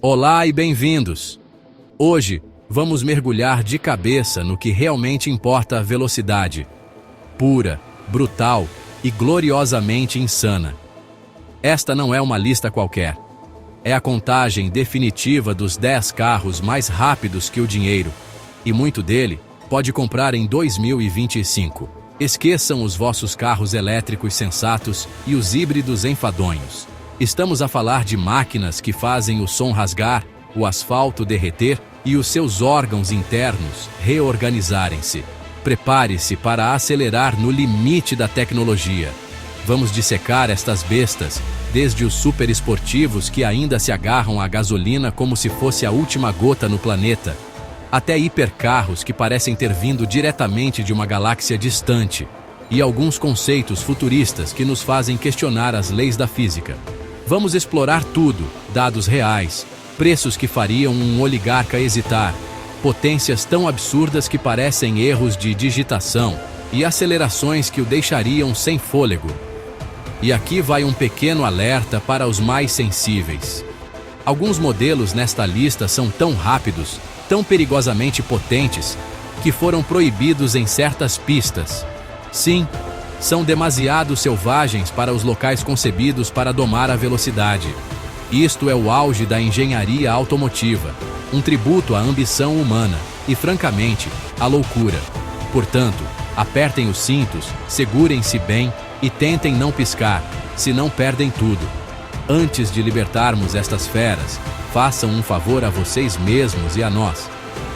Olá e bem-vindos! Hoje, vamos mergulhar de cabeça no que realmente importa: a velocidade. Pura, brutal e gloriosamente insana. Esta não é uma lista qualquer. É a contagem definitiva dos 10 carros mais rápidos que o dinheiro. E muito dele pode comprar em 2025. Esqueçam os vossos carros elétricos sensatos e os híbridos enfadonhos. Estamos a falar de máquinas que fazem o som rasgar, o asfalto derreter e os seus órgãos internos reorganizarem-se. Prepare-se para acelerar no limite da tecnologia. Vamos dissecar estas bestas, desde os super esportivos que ainda se agarram à gasolina como se fosse a última gota no planeta, até hipercarros que parecem ter vindo diretamente de uma galáxia distante, e alguns conceitos futuristas que nos fazem questionar as leis da física. Vamos explorar tudo: dados reais, preços que fariam um oligarca hesitar, potências tão absurdas que parecem erros de digitação e acelerações que o deixariam sem fôlego. E aqui vai um pequeno alerta para os mais sensíveis. Alguns modelos nesta lista são tão rápidos, tão perigosamente potentes, que foram proibidos em certas pistas. Sim, são demasiado selvagens para os locais concebidos para domar a velocidade. Isto é o auge da engenharia automotiva, um tributo à ambição humana e, francamente, à loucura. Portanto, apertem os cintos, segurem-se bem e tentem não piscar, senão perdem tudo. Antes de libertarmos estas feras, façam um favor a vocês mesmos e a nós.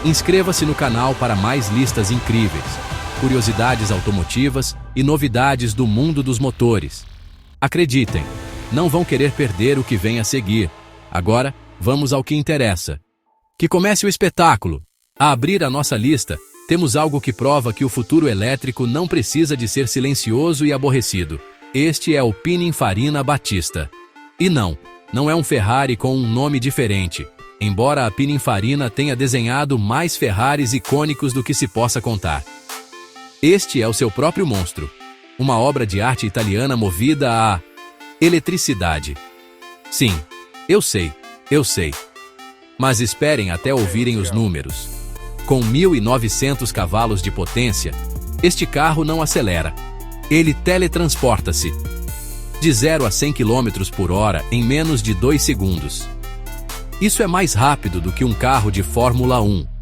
Inscreva-se no canal para mais listas incríveis, curiosidades automotivas e novidades do mundo dos motores. Acreditem, não vão querer perder o que vem a seguir. Agora, vamos ao que interessa. Que comece o espetáculo! A abrir a nossa lista, temos algo que prova que o futuro elétrico não precisa de ser silencioso e aborrecido. Este é o Pininfarina Battista. E não é um Ferrari com um nome diferente, embora a Pininfarina tenha desenhado mais Ferraris icônicos do que se possa contar. Este é o seu próprio monstro, uma obra de arte italiana movida a eletricidade. Sim, eu sei. Mas esperem até ouvirem os números. Com 1.900 cavalos de potência, este carro não acelera. Ele teletransporta-se de 0 a 100 km por hora em menos de 2 segundos. Isso é mais rápido do que um carro de Fórmula 1.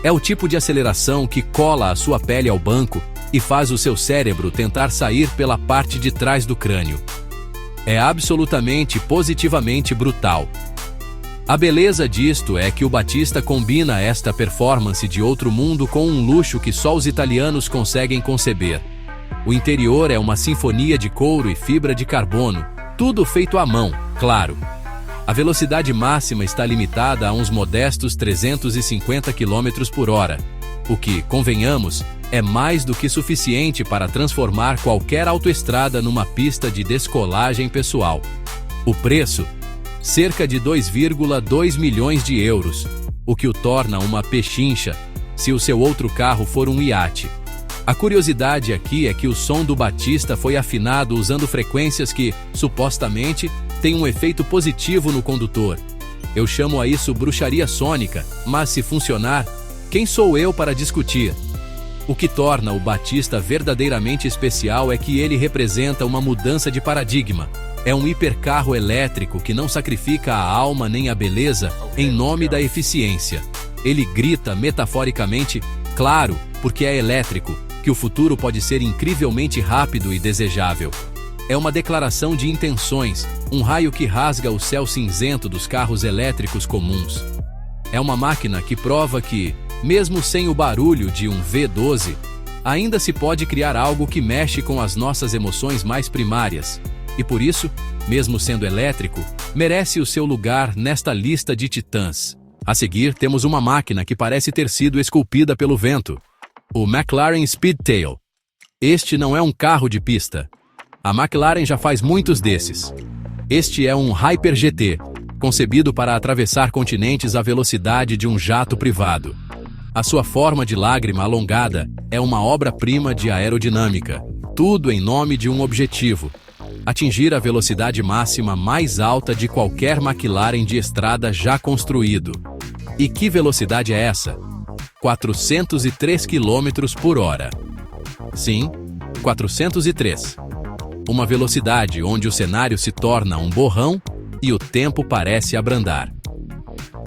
É o tipo de aceleração que cola a sua pele ao banco e faz o seu cérebro tentar sair pela parte de trás do crânio. É absolutamente positivamente brutal. A beleza disto é que o Battista combina esta performance de outro mundo com um luxo que só os italianos conseguem conceber. O interior é uma sinfonia de couro e fibra de carbono, tudo feito à mão, claro. A velocidade máxima está limitada a uns modestos 350 km por hora, o que, convenhamos, é mais do que suficiente para transformar qualquer autoestrada numa pista de descolagem pessoal. O preço? Cerca de 2,2 milhões de euros, o que o torna uma pechincha se o seu outro carro for um iate. A curiosidade aqui é que o som do Battista foi afinado usando frequências que, supostamente, têm um efeito positivo no condutor. Eu chamo a isso bruxaria sônica, mas se funcionar, quem sou eu para discutir? O que torna o Battista verdadeiramente especial é que ele representa uma mudança de paradigma. É um hipercarro elétrico que não sacrifica a alma nem a beleza em nome da eficiência. Ele grita metaforicamente, claro, porque é elétrico, que o futuro pode ser incrivelmente rápido e desejável. É uma declaração de intenções, um raio que rasga o céu cinzento dos carros elétricos comuns. É uma máquina que prova que, mesmo sem o barulho de um V12, ainda se pode criar algo que mexe com as nossas emoções mais primárias. E por isso, mesmo sendo elétrico, merece o seu lugar nesta lista de titãs. A seguir, temos uma máquina que parece ter sido esculpida pelo vento. O McLaren Speedtail. Este não é um carro de pista. A McLaren já faz muitos desses. Este é um Hyper GT, concebido para atravessar continentes à velocidade de um jato privado. A sua forma de lágrima alongada é uma obra-prima de aerodinâmica, tudo em nome de um objetivo: atingir a velocidade máxima mais alta de qualquer McLaren de estrada já construído. E que velocidade é essa? 403 km por hora. Sim, 403. Uma velocidade onde o cenário se torna um borrão e o tempo parece abrandar.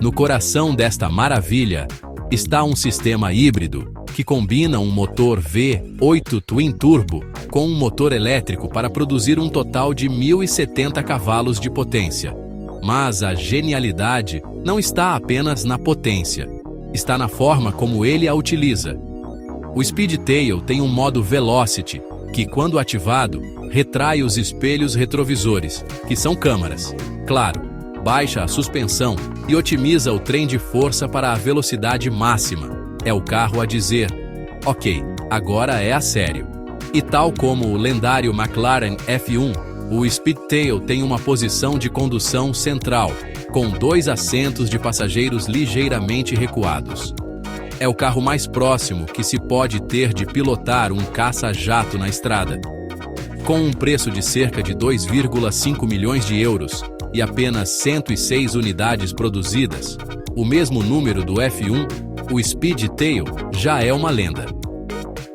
No coração desta maravilha está um sistema híbrido que combina um motor V8 Twin Turbo com um motor elétrico para produzir um total de 1.070 cavalos de potência. Mas a genialidade não está apenas na potência, está na forma como ele a utiliza. O Speedtail tem um modo Velocity, que, quando ativado, retrai os espelhos retrovisores, que são câmaras. Claro, baixa a suspensão e otimiza o trem de força para a velocidade máxima. É o carro a dizer, ok, agora é a sério. E tal como o lendário McLaren F1, o Speedtail tem uma posição de condução central, com 2 assentos de passageiros ligeiramente recuados. É o carro mais próximo que se pode ter de pilotar um caça-jato na estrada. Com um preço de cerca de 2,5 milhões de euros e apenas 106 unidades produzidas, o mesmo número do F1, o Speedtail já é uma lenda.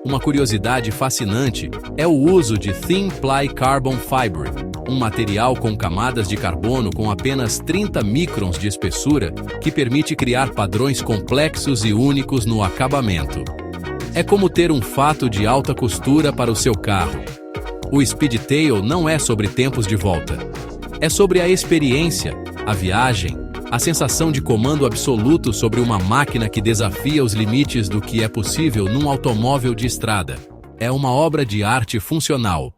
Uma curiosidade fascinante é o uso de Thin Ply Carbon Fiber, um material com camadas de carbono com apenas 30 microns de espessura que permite criar padrões complexos e únicos no acabamento. É como ter um fato de alta costura para o seu carro. O Speedtail não é sobre tempos de volta. É sobre a experiência, a viagem, a sensação de comando absoluto sobre uma máquina que desafia os limites do que é possível num automóvel de estrada. É uma obra de arte funcional.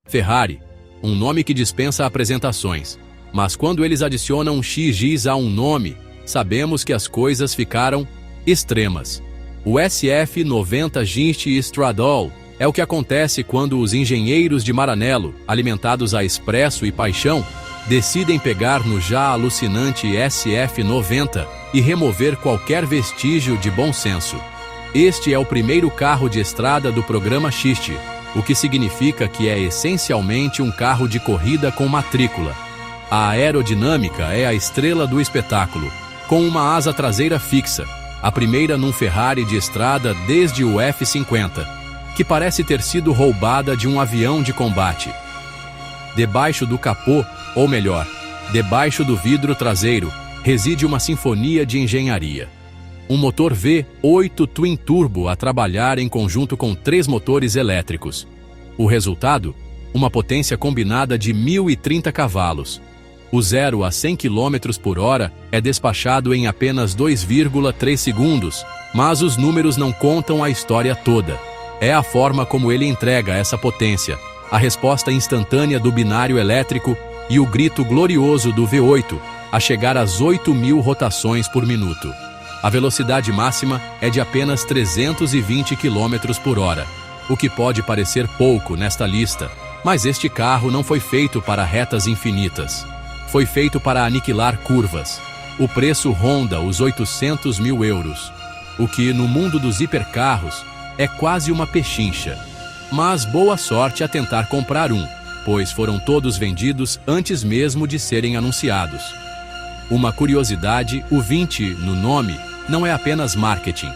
Ferrari, um nome que dispensa apresentações. Mas quando eles adicionam um XX a um nome, sabemos que as coisas ficaram extremas. O SF90 GT Stradale é o que acontece quando os engenheiros de Maranello, alimentados a expresso e paixão, decidem pegar no já alucinante SF90 e remover qualquer vestígio de bom senso. Este é o primeiro carro de estrada do programa Xiste, o que significa que é essencialmente um carro de corrida com matrícula. A aerodinâmica é a estrela do espetáculo, com uma asa traseira fixa, a primeira num Ferrari de estrada desde o F50, que parece ter sido roubada de um avião de combate. Debaixo do capô, ou melhor, debaixo do vidro traseiro, reside uma sinfonia de engenharia. Um motor V8 Twin Turbo a trabalhar em conjunto com 3 motores elétricos. O resultado? Uma potência combinada de 1.030 cavalos. O 0 a 100 km por hora é despachado em apenas 2,3 segundos, mas os números não contam a história toda. É a forma como ele entrega essa potência, a resposta instantânea do binário elétrico e o grito glorioso do V8 a chegar às 8.000 rotações por minuto. A velocidade máxima é de apenas 320 km por hora, o que pode parecer pouco nesta lista, mas este carro não foi feito para retas infinitas. Foi feito para aniquilar curvas. O preço ronda os 800 mil euros, o que, no mundo dos hipercarros, é quase uma pechincha. Mas boa sorte a tentar comprar um, pois foram todos vendidos antes mesmo de serem anunciados. Uma curiosidade, o 20 no nome não é apenas marketing.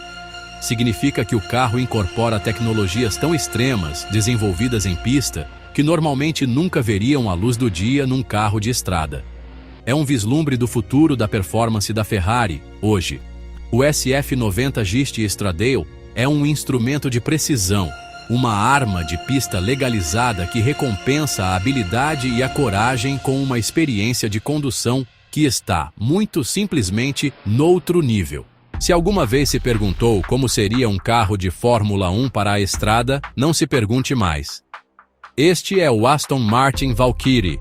Significa que o carro incorpora tecnologias tão extremas, desenvolvidas em pista, que normalmente nunca veriam a luz do dia num carro de estrada. É um vislumbre do futuro da performance da Ferrari, hoje. O SF90 GT Stradale é um instrumento de precisão, uma arma de pista legalizada que recompensa a habilidade e a coragem com uma experiência de condução que está, muito simplesmente, noutro nível. Se alguma vez se perguntou como seria um carro de Fórmula 1 para a estrada, não se pergunte mais. Este é o Aston Martin Valkyrie,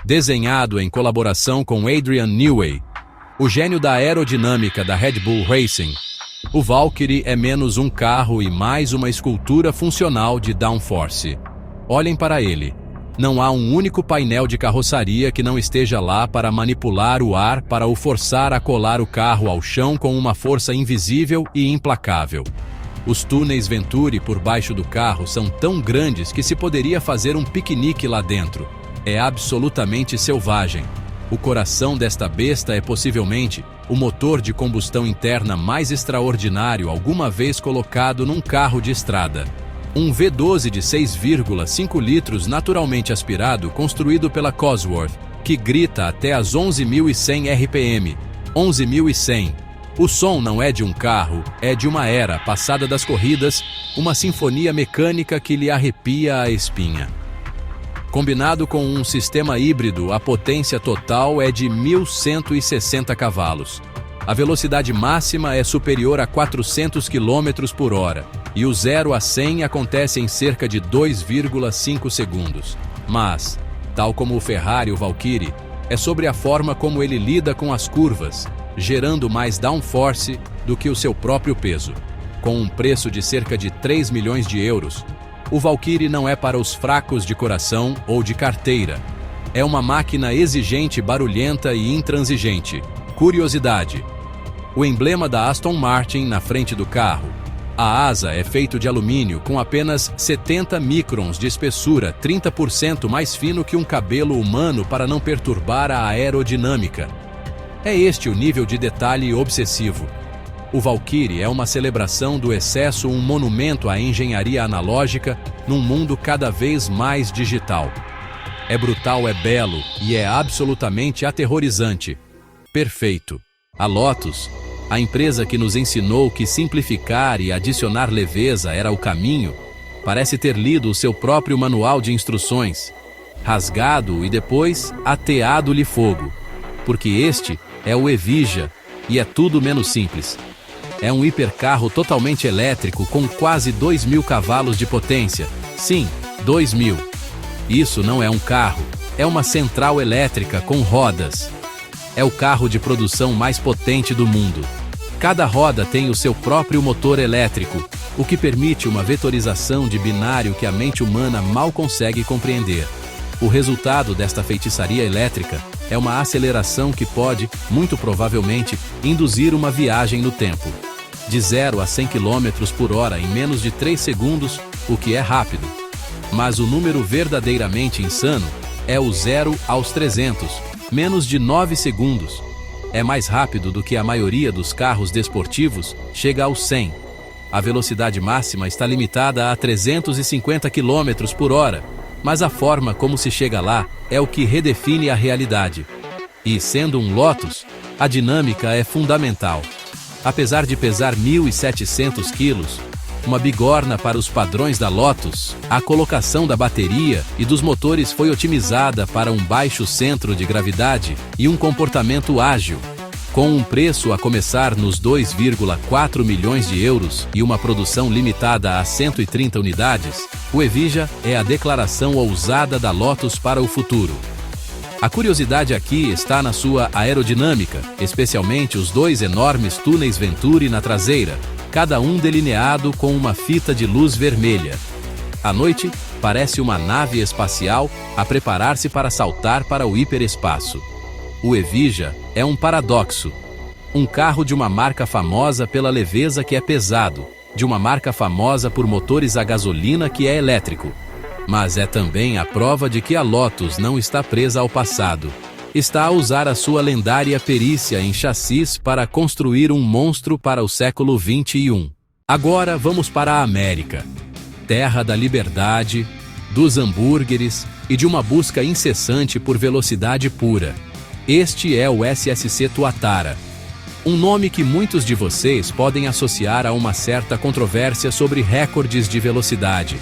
desenhado em colaboração com Adrian Newey, o gênio da aerodinâmica da Red Bull Racing. O Valkyrie é menos um carro e mais uma escultura funcional de downforce. Olhem para ele. Não há um único painel de carroçaria que não esteja lá para manipular o ar para o forçar a colar o carro ao chão com uma força invisível e implacável. Os túneis Venturi por baixo do carro são tão grandes que se poderia fazer um piquenique lá dentro. É absolutamente selvagem. O coração desta besta é possivelmente o motor de combustão interna mais extraordinário alguma vez colocado num carro de estrada. Um V12 de 6,5 litros naturalmente aspirado construído pela Cosworth, que grita até as 11.100 RPM. 11.100. O som não é de um carro, é de uma era passada das corridas, uma sinfonia mecânica que lhe arrepia a espinha. Combinado com um sistema híbrido, a potência total é de 1.160 cavalos. A velocidade máxima é superior a 400 km por hora, e o 0 a 100 acontece em cerca de 2,5 segundos. Mas, tal como o Ferrari o Valkyrie, é sobre a forma como ele lida com as curvas, gerando mais downforce do que o seu próprio peso. Com um preço de cerca de 3 milhões de euros, o Valkyrie não é para os fracos de coração ou de carteira. É uma máquina exigente, barulhenta e intransigente. Curiosidade: o emblema da Aston Martin na frente do carro. A asa é feito de alumínio com apenas 70 microns de espessura, 30% mais fino que um cabelo humano para não perturbar a aerodinâmica. É este o nível de detalhe obsessivo. O Valkyrie é uma celebração do excesso, um monumento à engenharia analógica num mundo cada vez mais digital. É brutal, é belo e é absolutamente aterrorizante. Perfeito. A Lotus, a empresa que nos ensinou que simplificar e adicionar leveza era o caminho, parece ter lido o seu próprio manual de instruções, rasgado e depois ateado-lhe fogo, porque este é o Evija e é tudo menos simples. É um hipercarro totalmente elétrico com quase 2.000 cavalos de potência. Sim, 2.000. Isso não é um carro, é uma central elétrica com rodas. É o carro de produção mais potente do mundo. Cada roda tem o seu próprio motor elétrico, o que permite uma vetorização de binário que a mente humana mal consegue compreender. O resultado desta feitiçaria elétrica é uma aceleração que pode, muito provavelmente, induzir uma viagem no tempo. De 0 a 100 km por hora em menos de 3 segundos, o que é rápido. Mas o número verdadeiramente insano é o 0 aos 300, menos de 9 segundos. É mais rápido do que a maioria dos carros desportivos, chega aos 100. A velocidade máxima está limitada a 350 km por hora, mas a forma como se chega lá é o que redefine a realidade. E, sendo um Lotus, a dinâmica é fundamental. Apesar de pesar 1.700 quilos, uma bigorna para os padrões da Lotus, a colocação da bateria e dos motores foi otimizada para um baixo centro de gravidade e um comportamento ágil. Com um preço a começar nos 2,4 milhões de euros e uma produção limitada a 130 unidades, o Evija é a declaração ousada da Lotus para o futuro. A curiosidade aqui está na sua aerodinâmica, especialmente os 2 enormes túneis Venturi na traseira, cada um delineado com uma fita de luz vermelha. À noite, parece uma nave espacial a preparar-se para saltar para o hiperespaço. O Evija é um paradoxo. Um carro de uma marca famosa pela leveza que é pesado, de uma marca famosa por motores a gasolina que é elétrico. Mas é também a prova de que a Lotus não está presa ao passado. Está a usar a sua lendária perícia em chassis para construir um monstro para o século XXI. Agora vamos para a América, terra da liberdade, dos hambúrgueres e de uma busca incessante por velocidade pura. Este é o SSC Tuatara, um nome que muitos de vocês podem associar a uma certa controvérsia sobre recordes de velocidade.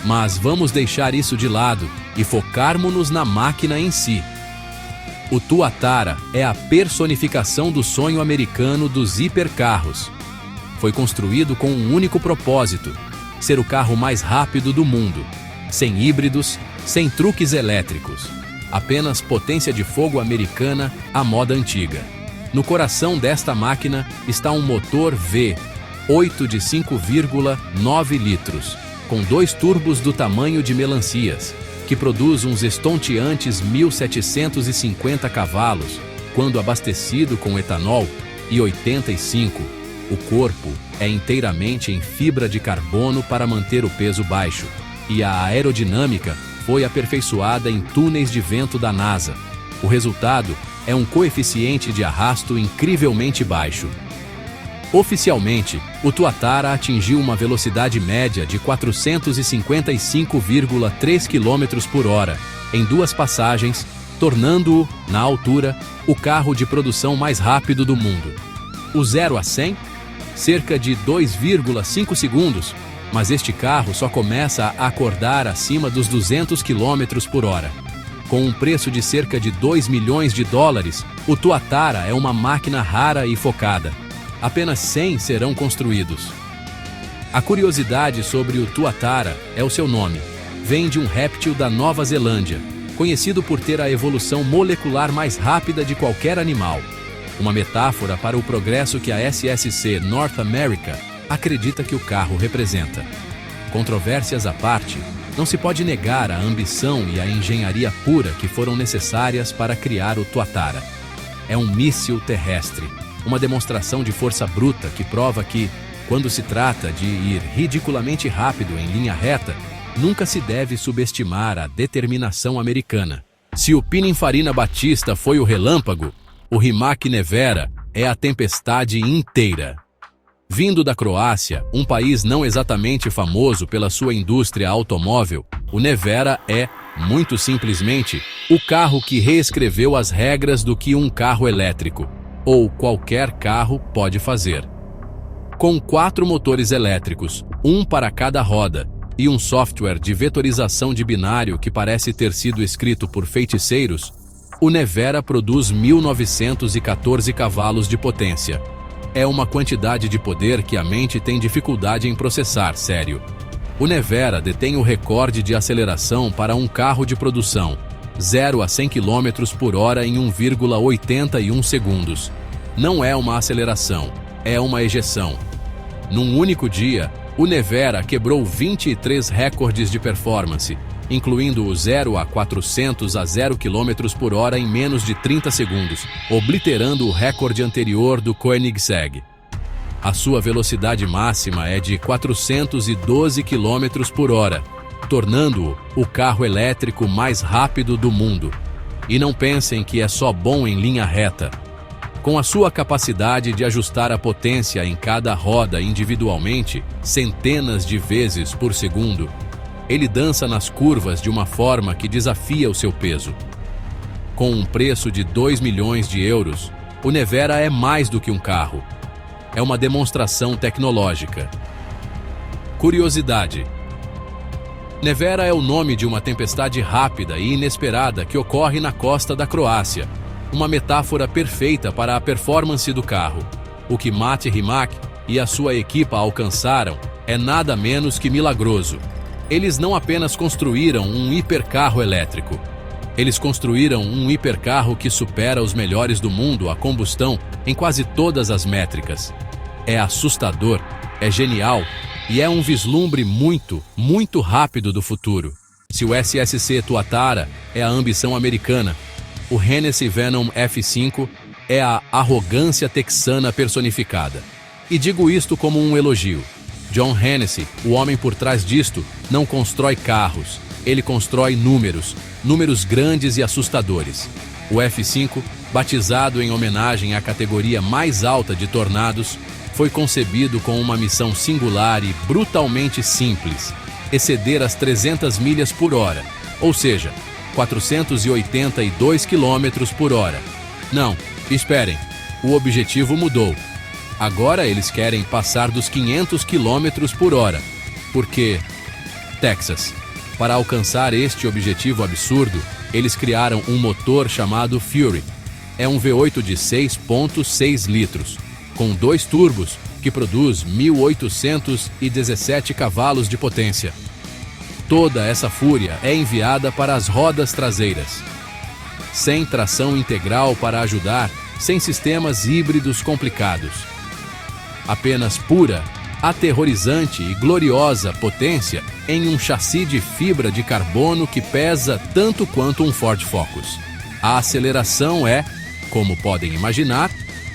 Mas vamos deixar isso de lado e focarmos-nos na máquina em si. O Tuatara é a personificação do sonho americano dos hipercarros. Foi construído com um único propósito: ser o carro mais rápido do mundo, sem híbridos, sem truques elétricos. Apenas potência de fogo americana à moda antiga. No coração desta máquina está um motor V8 de 5,9 litros, com 2 turbos do tamanho de melancias, que produz uns estonteantes 1.750 cavalos, quando abastecido com etanol, e 85 O corpo é inteiramente em fibra de carbono para manter o peso baixo, e a aerodinâmica foi aperfeiçoada em túneis de vento da NASA. O resultado é um coeficiente de arrasto incrivelmente baixo. Oficialmente, o Tuatara atingiu uma velocidade média de 455,3 km por hora em 2 passagens, tornando-o, na altura, o carro de produção mais rápido do mundo. O 0 a 100? Cerca de 2,5 segundos, mas este carro só começa a acordar acima dos 200 km por hora. Com um preço de cerca de 2 milhões de dólares, o Tuatara é uma máquina rara e focada. Apenas 100 serão construídos. A curiosidade sobre o Tuatara é o seu nome. Vem de um réptil da Nova Zelândia, conhecido por ter a evolução molecular mais rápida de qualquer animal. Uma metáfora para o progresso que a SSC North America acredita que o carro representa. Controvérsias à parte, não se pode negar a ambição e a engenharia pura que foram necessárias para criar o Tuatara. É um míssil terrestre, uma demonstração de força bruta que prova que, quando se trata de ir ridiculamente rápido em linha reta, nunca se deve subestimar a determinação americana. Se o Pininfarina Battista foi o relâmpago, o Rimac Nevera é a tempestade inteira. Vindo da Croácia, um país não exatamente famoso pela sua indústria automóvel, o Nevera é, muito simplesmente, o carro que reescreveu as regras do que um carro elétrico, ou qualquer carro, pode fazer. Com 4 motores elétricos, um para cada roda, e um software de vetorização de binário que parece ter sido escrito por feiticeiros, o Nevera produz 1.914 cavalos de potência. É uma quantidade de poder que a mente tem dificuldade em processar, sério. O Nevera detém o recorde de aceleração para um carro de produção, 0 a 100 km por hora em 1,81 segundos. Não é uma aceleração, é uma ejeção. Num único dia, o Nevera quebrou 23 recordes de performance, incluindo o 0 a 400 a 0 km por hora em menos de 30 segundos, obliterando o recorde anterior do Koenigsegg. A sua velocidade máxima é de 412 km por hora, tornando-o o carro elétrico mais rápido do mundo. E não pensem que é só bom em linha reta. Com a sua capacidade de ajustar a potência em cada roda individualmente, centenas de vezes por segundo, ele dança nas curvas de uma forma que desafia o seu peso. Com um preço de 2 milhões de euros, o Nevera é mais do que um carro. É uma demonstração tecnológica. Curiosidade: Nevera é o nome de uma tempestade rápida e inesperada que ocorre na costa da Croácia, uma metáfora perfeita para a performance do carro. O que Mate Rimac e a sua equipa alcançaram é nada menos que milagroso. Eles não apenas construíram um hipercarro elétrico. Eles construíram um hipercarro que supera os melhores do mundo a combustão em quase todas as métricas. É assustador, é genial e é um vislumbre muito, muito rápido do futuro. Se o SSC Tuatara é a ambição americana, o Hennessy Venom F5 é a arrogância texana personificada. E digo isto como um elogio. John Hennessy, o homem por trás disto, não constrói carros, ele constrói números, números grandes e assustadores. O F5, batizado em homenagem à categoria mais alta de tornados, foi concebido com uma missão singular e brutalmente simples: exceder as 300 milhas por hora, ou seja, 482 km por hora. Não, esperem, o objetivo mudou. Agora eles querem passar dos 500 km por hora, porque Texas. Para alcançar este objetivo absurdo, eles criaram um motor chamado Fury. É um V8 de 6,6 litros, com 2 turbos, que produz 1.817 cavalos de potência. Toda essa fúria é enviada para as rodas traseiras. Sem tração integral para ajudar, sem sistemas híbridos complicados. Apenas pura, aterrorizante e gloriosa potência em um chassi de fibra de carbono que pesa tanto quanto um Ford Focus. A aceleração é, como podem imaginar,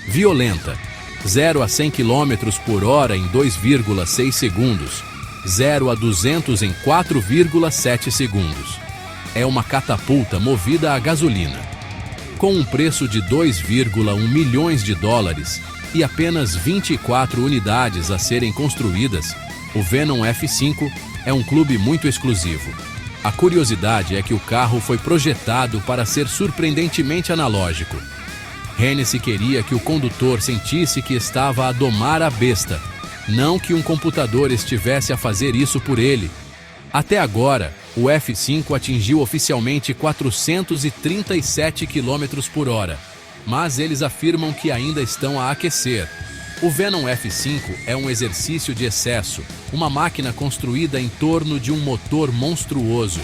violenta. 0 a 100 km por hora em 2,6 segundos, 0 a 200 em 4,7 segundos. É uma catapulta movida a gasolina. Com um preço de 2,1 milhões de dólares e apenas 24 unidades a serem construídas, o Venom F5 é um clube muito exclusivo. A curiosidade é que o carro foi projetado para ser surpreendentemente analógico. Hennessy queria que o condutor sentisse que estava a domar a besta, não que um computador estivesse a fazer isso por ele. Até agora, o F5 atingiu oficialmente 437 km por hora, mas eles afirmam que ainda estão a aquecer. O Venom F5 é um exercício de excesso, uma máquina construída em torno de um motor monstruoso.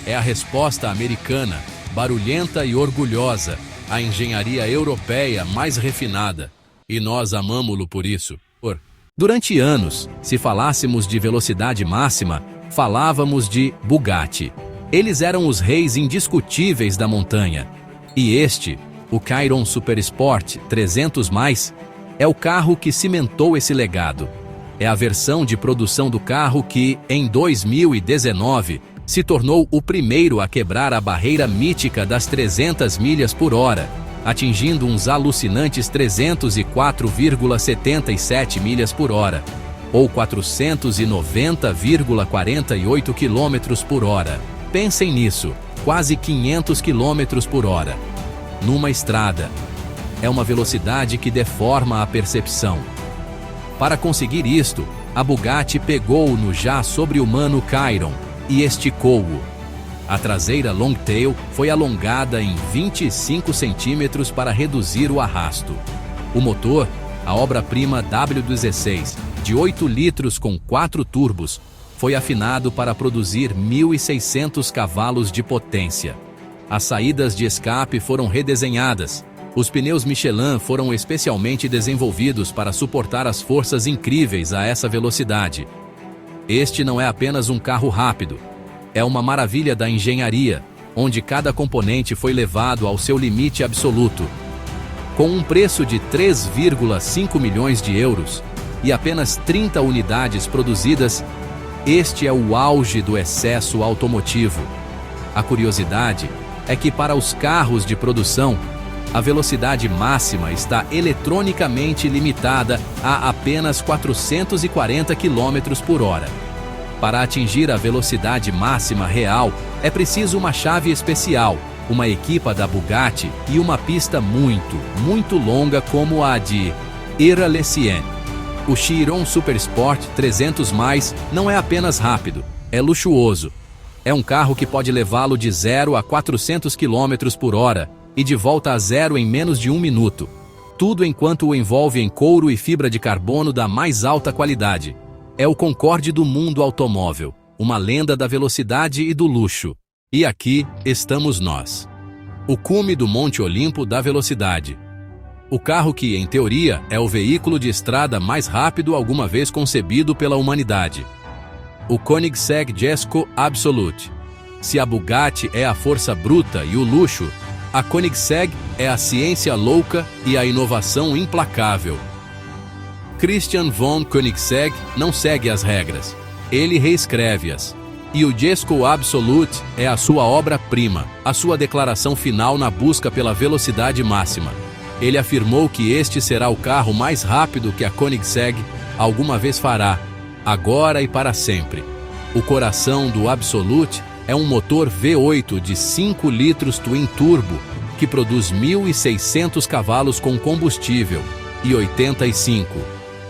É a resposta americana, barulhenta e orgulhosa, à engenharia europeia mais refinada. E nós amamo-lo por isso. Durante anos, se falássemos de velocidade máxima, falávamos de Bugatti. Eles eram os reis indiscutíveis da montanha. E este, o Chiron Supersport 300+, é o carro que cimentou esse legado. É a versão de produção do carro que, em 2019, se tornou o primeiro a quebrar a barreira mítica das 300 milhas por hora, atingindo uns alucinantes 304,77 milhas por hora, ou 490,48 km por hora. Pensem nisso, quase 500 km por hora. Numa estrada. É uma velocidade que deforma a percepção. Para conseguir isto, a Bugatti pegou no já sobre-humano Chiron e esticou-o. A traseira Longtail foi alongada em 25 centímetros para reduzir o arrasto. O motor, a obra-prima W16, de 8 litros com 4 turbos, foi afinado para produzir 1.600 cavalos de potência. As saídas de escape foram redesenhadas. Os pneus Michelin foram especialmente desenvolvidos para suportar as forças incríveis a essa velocidade. Este não é apenas um carro rápido. É uma maravilha da engenharia, onde cada componente foi levado ao seu limite absoluto. Com um preço de 3,5 milhões de euros e apenas 30 unidades produzidas, este é o auge do excesso automotivo. A curiosidade é que para os carros de produção, a velocidade máxima está eletronicamente limitada a apenas 440 km por hora. Para atingir a velocidade máxima real, é preciso uma chave especial, uma equipa da Bugatti e uma pista muito longa como a de Ira-les-Sienne. O Chiron Supersport 300+, não é apenas rápido, é luxuoso. É um carro que pode levá-lo de 0 a 400 km por hora e de volta a zero em menos de 1 minuto. Tudo enquanto o envolve em couro e fibra de carbono da mais alta qualidade. É o Concorde do mundo automóvel, uma lenda da velocidade e do luxo. E aqui estamos nós. O cume do Monte Olimpo da velocidade. O carro que, em teoria, é o veículo de estrada mais rápido alguma vez concebido pela humanidade. O Koenigsegg Jesko Absolute. Se a Bugatti é a força bruta e o luxo, a Koenigsegg é a ciência louca e a inovação implacável. Christian von Koenigsegg não segue as regras. Ele reescreve-as. E o Jesko Absolute é a sua obra-prima, a sua declaração final na busca pela velocidade máxima. Ele afirmou que este será o carro mais rápido que a Koenigsegg alguma vez fará, agora e para sempre. O coração do Absolute é um motor V8 de 5 litros twin turbo, que produz 1.600 cavalos com combustível e 85.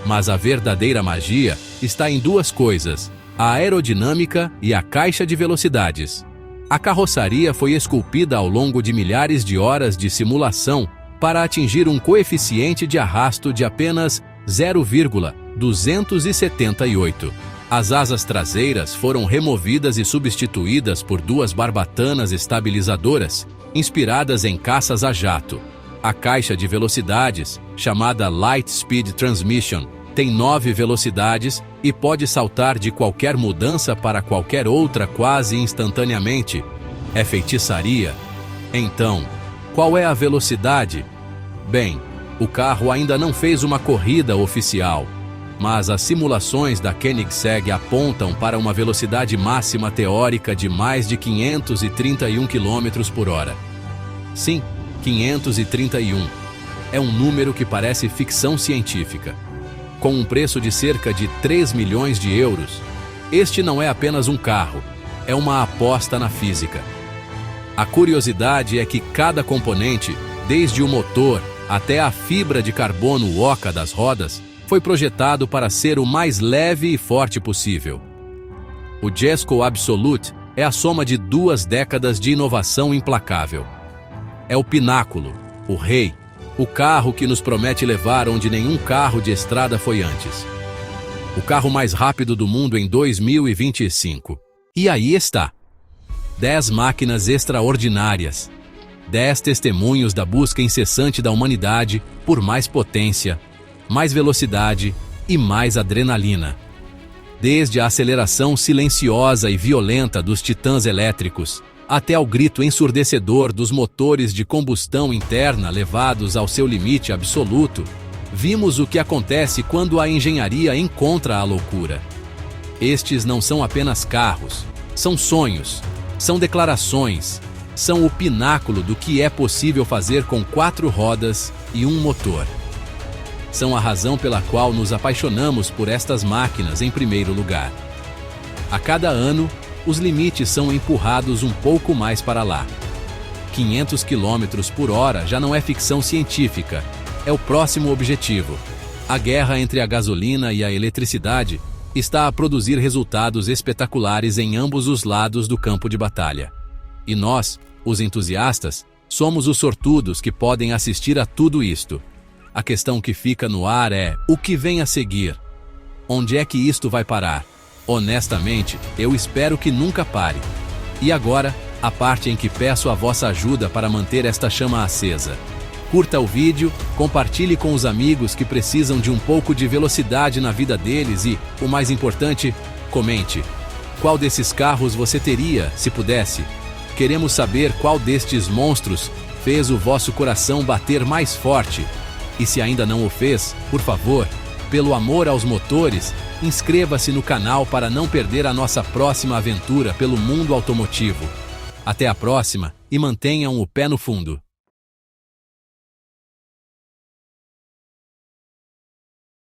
Mas a verdadeira magia está em duas coisas: a aerodinâmica e a caixa de velocidades. A carroçaria foi esculpida ao longo de milhares de horas de simulação para atingir um coeficiente de arrasto de apenas 0,278. As asas traseiras foram removidas e substituídas por duas barbatanas estabilizadoras, inspiradas em caças a jato. A caixa de velocidades, chamada Light Speed Transmission, tem 9 velocidades e pode saltar de qualquer mudança para qualquer outra quase instantaneamente. É feitiçaria? Então, qual é a velocidade? Bem, O carro ainda não fez uma corrida oficial, mas as simulações da Koenigsegg apontam para uma velocidade máxima teórica de mais de 531 km por hora. Sim, 531. É um número que parece ficção científica. Com um preço de cerca de 3 milhões de euros, este não é apenas um carro, é uma aposta na física. A curiosidade é que cada componente, desde o motor até a fibra de carbono oca das rodas, foi projetado para ser o mais leve e forte possível. O Jesko Absolute é a soma de 2 décadas de inovação implacável. É o pináculo, o rei, o carro que nos promete levar onde nenhum carro de estrada foi antes. O carro mais rápido do mundo em 2025. E aí está. 10 máquinas extraordinárias. 10 testemunhos da busca incessante da humanidade por mais potência, mais velocidade e mais adrenalina. Desde a aceleração silenciosa e violenta dos titãs elétricos, até ao grito ensurdecedor dos motores de combustão interna levados ao seu limite absoluto, vimos o que acontece quando a engenharia encontra a loucura. Estes não são apenas carros, são sonhos, são declarações, são o pináculo do que é possível fazer com 4 rodas e um motor. São a razão pela qual nos apaixonamos por estas máquinas em primeiro lugar. A cada ano, os limites são empurrados um pouco mais para lá. 500 km por hora já não é ficção científica, é o próximo objetivo. A guerra entre a gasolina e a eletricidade está a produzir resultados espetaculares em ambos os lados do campo de batalha. E nós, os entusiastas, somos os sortudos que podem assistir a tudo isto. A questão que fica no ar é: o que vem a seguir? Onde é que isto vai parar? Honestamente, eu espero que nunca pare. E agora, a parte em que peço a vossa ajuda para manter esta chama acesa. Curta o vídeo, compartilhe com os amigos que precisam de um pouco de velocidade na vida deles e, o mais importante, comente. Qual desses carros você teria, se pudesse? Queremos saber qual destes monstros fez o vosso coração bater mais forte. E se ainda não o fez, por favor, pelo amor aos motores, inscreva-se no canal para não perder a nossa próxima aventura pelo mundo automotivo. Até a próxima e mantenham o pé no fundo.